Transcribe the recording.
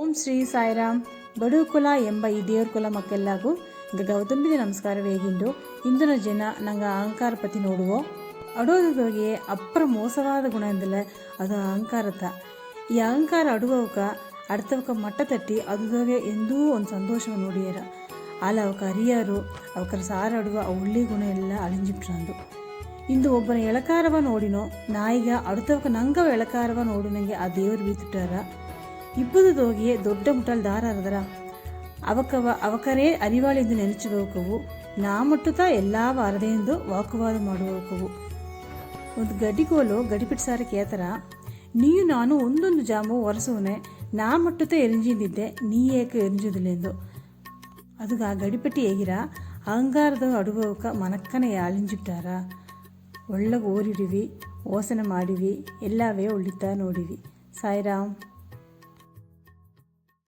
ಓಂ ಶ್ರೀ ಸಾಯಿರಾಮ್. ಬಡು ಕುಲ ಎಂಬ ಈ ದೇವ್ರ ಕುಲ ಮಕ್ಕೆಲ್ಲಾಗೂ ಈಗ ಗೌತಮಿದ ನಮಸ್ಕಾರ ವೇಗಿಂಡು ಇಂದಿನ ಜನ ನಂಗೆ ಅಹಂಕಾರ ಪತಿ ನೋಡುವೋ ಅಡೋದೋಗೆ ಅಪ್ಪರ ಮೋಸವಾದ ಗುಣ ಎಂದಲ್ಲ ಅದು ಅಹಂಕಾರತ. ಈ ಅಹಂಕಾರ ಅಡುವವಕ அடுத்தவக்க மட்டை தட்டி அதுதாவே ಎಂದೂ ಒಂದು ಸಂತೋಷವನ್ನು ನೋಡಿಯಾರ ಆಲ ಅವಕ್ಕೆ ಅರಿಯಾರು ಅವಕರ ಸಾರಾಡುವ ಒಳ್ಳೆ ಗುಣ ಎಲ್ಲ ಅಳಿஞ்சிಟ್ರಂದು. ಇಂದು ಒಬ್ಬನ ಎಳಕಾರವ ನೋಡಿನೋ ನಾಯಿಗ அடுத்தவக்க ನಂಗವ ಎಳಕಾರವ ನೋಡು ನನಗೆ ಆ ದೇವರು ಬೀತಿಟ್ಟಾರ ಇಬ್ಬದು ದೋಗಿಯೇ ದೊಡ್ಡ ಮುಟ್ಟಲ್ ದಾರ ಅರದರ ಅವಕರೇ ಅರಿವಾಳೆಂದು ನೆನೆಚುವಕವು ನಾ ಮಟ್ಟುತ್ತಾ ಎಲ್ಲ ವಾರದೆಂದು ವಾಕುವಾದ ಮಾಡುವಕವು. ಒಂದು ಗಡಿಗೋಲು ಗಡಿಪಿಟ್ಟು ಸಾರ ಕೇತರ ನೀಯು ನಾನು ಒಂದೊಂದು ಜಾಮು ಒರೆಸುವನೆ ನಾ ಮಟ್ಟುತ್ತಾ ಎರಿಂಜಿದ್ದೆ ನೀ ಏಕೆ ಎರಿಂಜುದಿಲ್ಲೆಂದು. ಅದು ಆ ಗಡಿಪಟ್ಟಿ ಹೇಗಿರ ಅಹಂಕಾರದ ಅಡುವಕ ಮನಕ್ಕನೆ ಅಳಿಂಜಿಟ್ಟಾರ. ಒಳ್ಳೆಗೆ ಓರಿಡಿವಿ ಓಸನ ಮಾಡಿವಿ ಎಲ್ಲವೇ ಒಳ್ಳಿತಾ ನೋಡಿವಿ. ಸಾಯಿರಾಮ್.